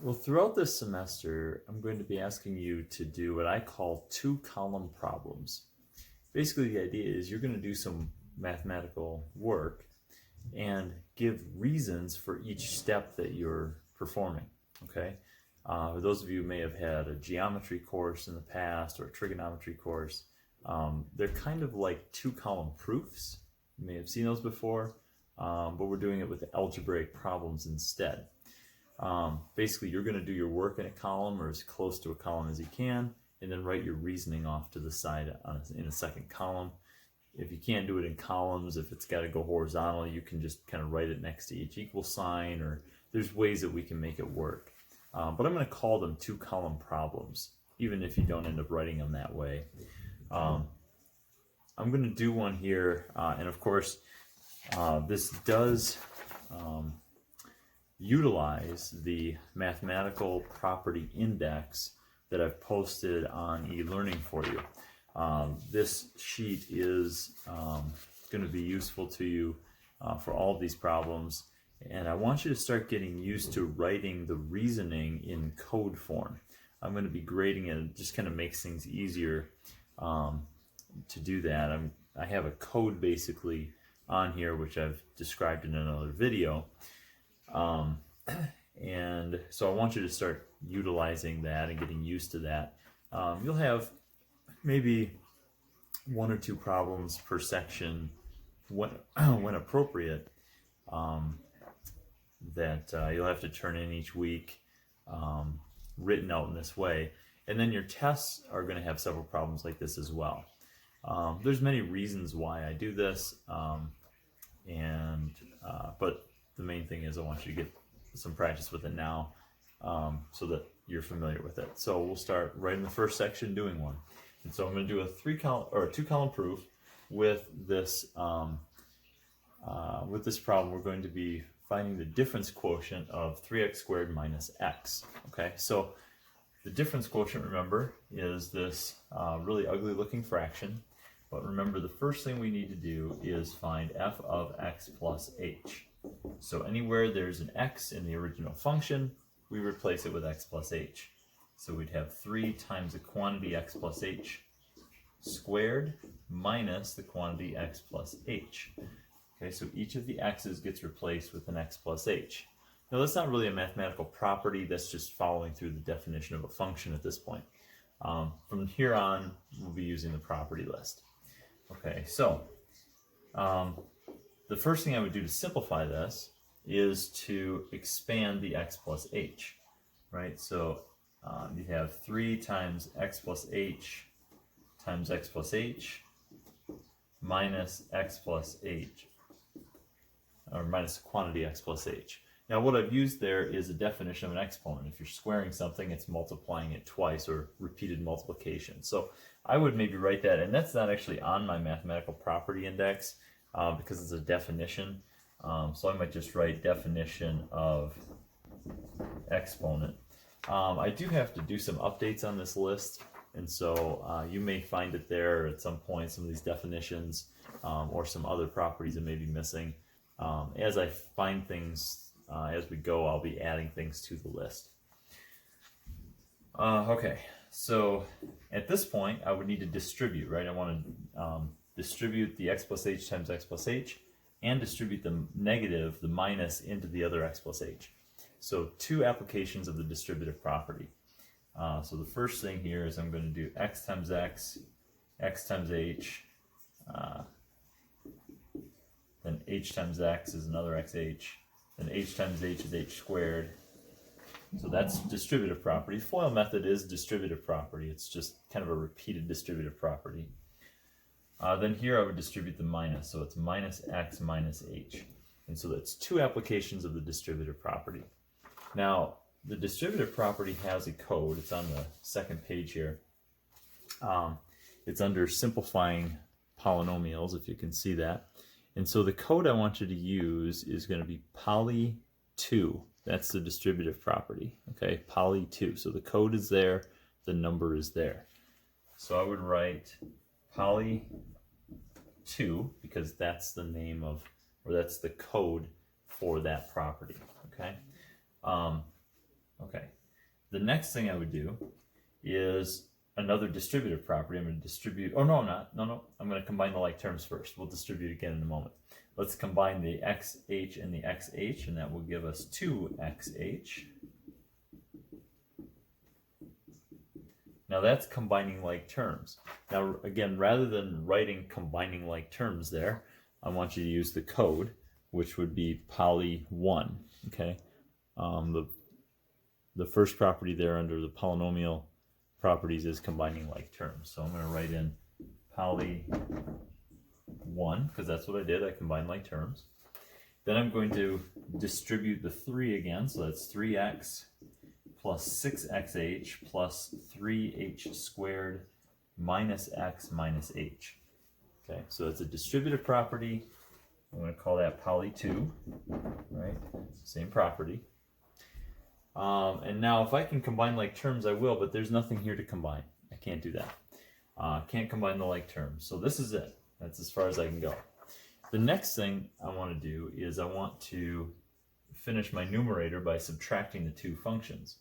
Well, throughout this semester, I'm going to be asking you to do what I call two-column problems. Basically, the idea is you're going to do some mathematical work and give reasons for each step that you're performing, okay? For those of you who may have had a geometry course in the past or a trigonometry course, they're kind of like two-column proofs. You may have seen those before, but we're doing it with algebraic problems instead. Basically, you're going to do your work in a column or as close to a column as you can, and then write your reasoning off to the side in a second column. If you can't do it in columns, if it's got to go horizontal, you can just kind of write it next to each equal sign, or there's ways that we can make it work. But I'm going to call them two-column problems, even if you don't end up writing them that way. I'm going to do one here, and of course, this does utilize the mathematical property index that I've posted on e-learning for you. This sheet is going to be useful to you for all of these problems, and I want you to start getting used to writing the reasoning in code form. I'm going to be grading it. It just kind of makes things easier to do that. I have a code basically on here which I've described in another video. And so I want you to start utilizing that and getting used to that. You'll have maybe one or two problems per section when appropriate that you'll have to turn in each week, written out in this way. And then your tests are going to have several problems like this as well. There's many reasons why I do this, but the main thing is I want you to get some practice with it now, so that you're familiar with it. So we'll start right in the first section doing one. And so I'm going to do a two-column proof with this problem. We're going to be finding the difference quotient of 3x squared minus x. Okay, so the difference quotient, remember, is this really ugly looking fraction. But remember, the first thing we need to do is find f of x plus h. So anywhere there's an x in the original function, we replace it with x plus h. So we'd have 3 times the quantity x plus h squared minus the quantity x plus h. Okay, so each of the x's gets replaced with an x plus h. Now that's not really a mathematical property, that's just following through the definition of a function at this point. From here on, we'll be using the property list. Okay, so the first thing I would do to simplify this is to expand the x plus h, right? So you have 3 times x plus h times x plus h minus x plus h, or minus the quantity x plus h. Now what I've used there is a definition of an exponent. If you're squaring something, it's multiplying it twice, or repeated multiplication. So I would maybe write that, and that's not actually on my mathematical property index because it's a definition. So I might just write definition of exponent. I do have to do some updates on this list, and so you may find it there at some point, some of these definitions or some other properties that may be missing. As I find things as we go, I'll be adding things to the list. Okay, so at this point, I would need to distribute, right? I want to distribute the x plus h times x plus h and distribute the negative, the minus, into the other x plus h. So 2 applications of the distributive property. So the first thing here is I'm going to do x times x times h, then h times x is another xh, then h times h is h squared. So that's distributive property. FOIL method is distributive property. It's just kind of a repeated distributive property. Then here I would distribute the minus, so it's minus x minus h. And so that's 2 applications of the distributive property. Now, the distributive property has a code. It's on the second page here. It's under simplifying polynomials, if you can see that. And so the code I want you to use is going to be poly2. That's the distributive property, okay? Poly2. So the code is there, the number is there. So I would write poly2 because that's the name of, or that's the code for that property, okay? Okay, the next thing I would do is another distributive property. I'm going to distribute, oh no, I'm not, no, I'm going to combine the like terms first. We'll distribute again in a moment. Let's combine the xh and the xh, and that will give us 2xh. Now that's combining like terms. Now again, rather than writing combining like terms there, I want you to use the code, which would be poly 1, okay? The first property there under the polynomial properties is combining like terms. So I'm going to write in poly 1, because that's what I did. I combined like terms. Then I'm going to distribute the 3 again, so that's 3x plus 6xh plus 3h squared minus x minus h. Okay, so it's a distributive property. I'm going to call that poly 2, right? Same property. And now if I can combine like terms, I will, but there's nothing here to combine. I can't do that. Can't combine the like terms. So this is it. That's as far as I can go. The next thing I want to do is I want to finish my numerator by subtracting the two functions.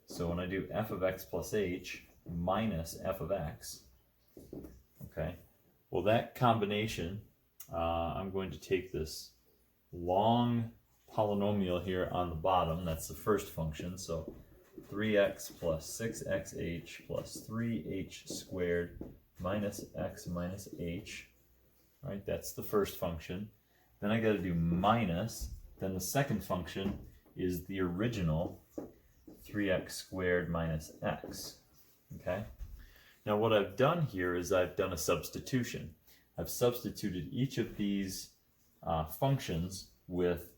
So when I do f of x plus h minus f of x, okay, well that combination, I'm going to take this long polynomial here on the bottom, that's the first function, so 3x plus 6xh plus 3h squared minus x minus h, right, that's the first function. Then I got to do minus, then the second function is the original 3x squared minus x, okay? Now what I've done here is I've done a substitution. I've substituted each of these functions with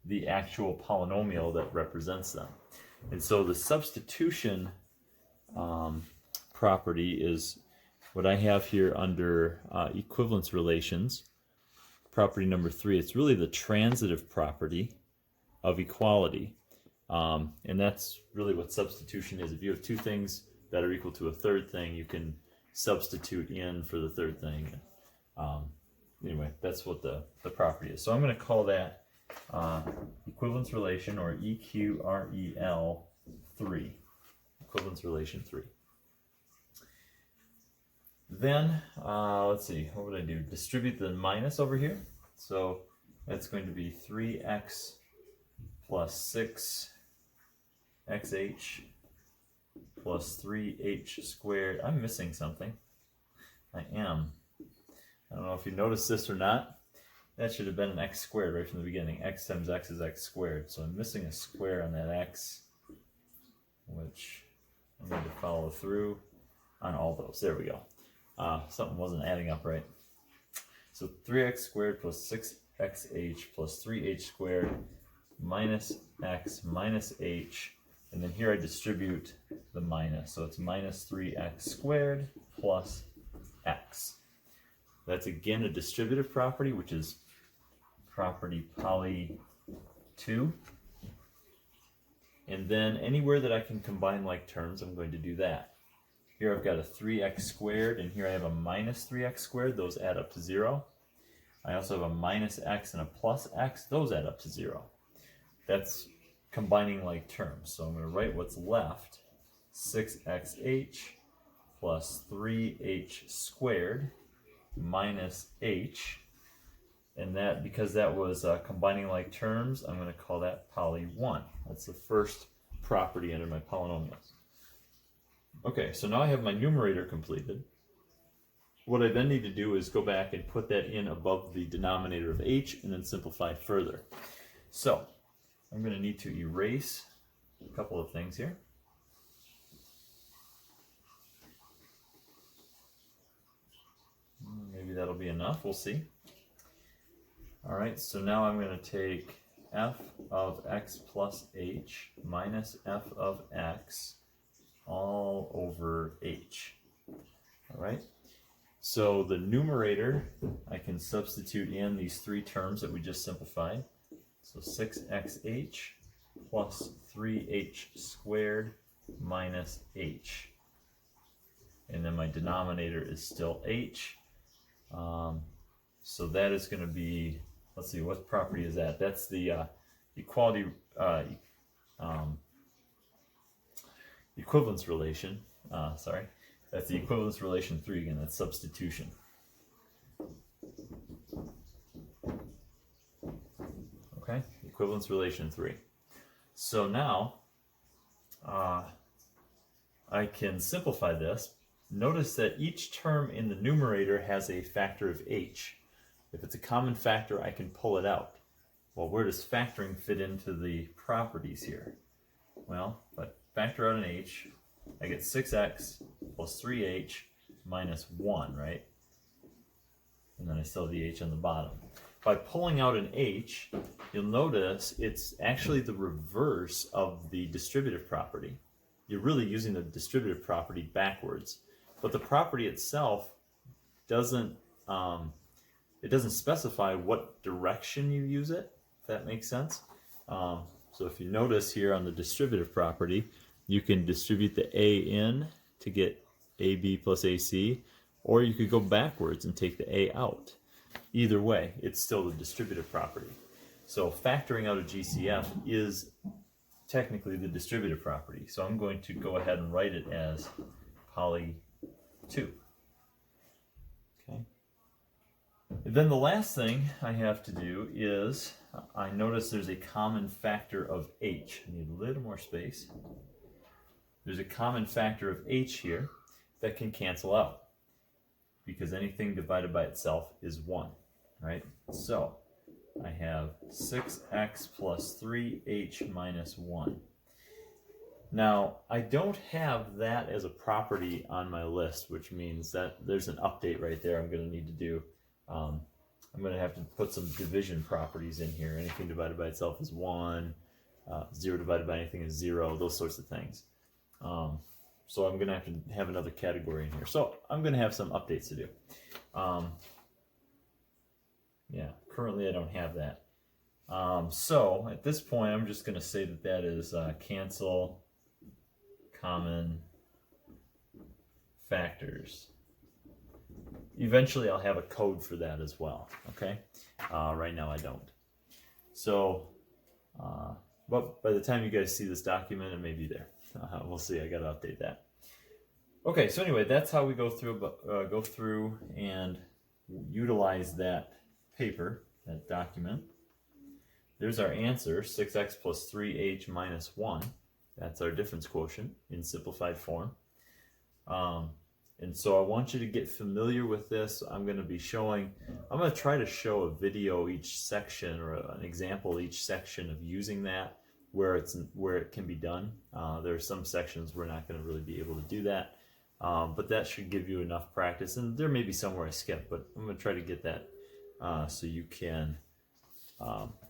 the actual polynomial that represents them. And so the substitution property is what I have here under equivalence relations, property number 3. It's really the transitive property of equality. And that's really what substitution is. If you have two things that are equal to a third thing, you can substitute in for the third thing. Anyway, that's what the property is. So I'm going to call that equivalence relation, or EQREL 3. Equivalence relation 3. Then, let's see, what would I do? Distribute the minus over here. So that's going to be 3x plus 6xh plus 3h squared. I'm missing something. I am. I don't know if you noticed this or not. That should have been an x squared right from the beginning. X times x is x squared. So I'm missing a square on that x, which I'm going to follow through on all those. There we go. Something wasn't adding up right. So 3x squared plus 6xh plus 3h squared minus x minus h. And then here I distribute the minus. So it's minus 3x squared plus x. That's again a distributive property, which is property poly 2. And then anywhere that I can combine like terms, I'm going to do that. Here I've got a 3x squared, and here I have a minus 3x squared. Those add up to 0. I also have a minus x and a plus x. Those add up to 0. That's combining like terms. So I'm going to write what's left. 6xh plus 3h squared minus h. And that, because that was combining like terms, I'm going to call that poly 1. That's the first property under my polynomials. Okay, so now I have my numerator completed. What I then need to do is go back and put that in above the denominator of h and then simplify further. So I'm going to need to erase a couple of things here. Maybe that'll be enough, we'll see. All right, so now I'm going to take f of x plus h minus f of x all over h. All right, so the numerator, I can substitute in these three terms that we just simplified. So 6xh plus 3h squared minus h. And then my denominator is still h. So that is going to be, let's see, what property is that? That's the equality equivalence relation, that's the equivalence relation 3 again, that's substitution. Okay, equivalence relation 3. So now I can simplify this. Notice that each term in the numerator has a factor of h. If it's a common factor, I can pull it out. Well, where does factoring fit into the properties here? Well, if I factor out an h, I get 6x plus 3h minus 1, right? And then I still have the h on the bottom. By pulling out an h, you'll notice it's actually the reverse of the distributive property. You're really using the distributive property backwards. But the property itself doesn't specify what direction you use it, if that makes sense. So if you notice here on the distributive property, you can distribute the a in to get ab plus ac, or you could go backwards and take the a out. Either way, it's still the distributive property. So factoring out a GCF is technically the distributive property. So I'm going to go ahead and write it as poly 2. Okay. And then the last thing I have to do is, I notice there's a common factor of h. I need a little more space. There's a common factor of h here that can cancel out, because anything divided by itself is 1, right? So I have 6x plus 3h minus 1. Now, I don't have that as a property on my list, which means that there's an update right there I'm going to need to do. I'm going to have to put some division properties in here. Anything divided by itself is 1, 0 divided by anything is 0, those sorts of things. So I'm going to have another category in here. So I'm going to have some updates to do. Yeah, currently I don't have that. So at this point, I'm just going to say that that is cancel common factors. Eventually I'll have a code for that as well, okay? Right now I don't. So, but by the time you guys see this document, it may be there. We'll see, I got to update that. Okay, so anyway, that's how we go through and utilize that paper, that document. There's our answer, 6x plus 3h minus 1. That's our difference quotient in simplified form. And so I want you to get familiar with this. I'm going to try to show a video each section, or an example each section of using that where it can be done. There are some sections we're not going to really be able to do that, but that should give you enough practice. And there may be somewhere I skip, but I'm going to try to get that so you can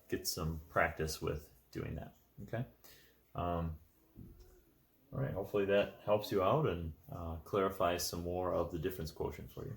get some practice with doing that. Okay. All right, hopefully that helps you out and clarifies some more of the difference quotient for you.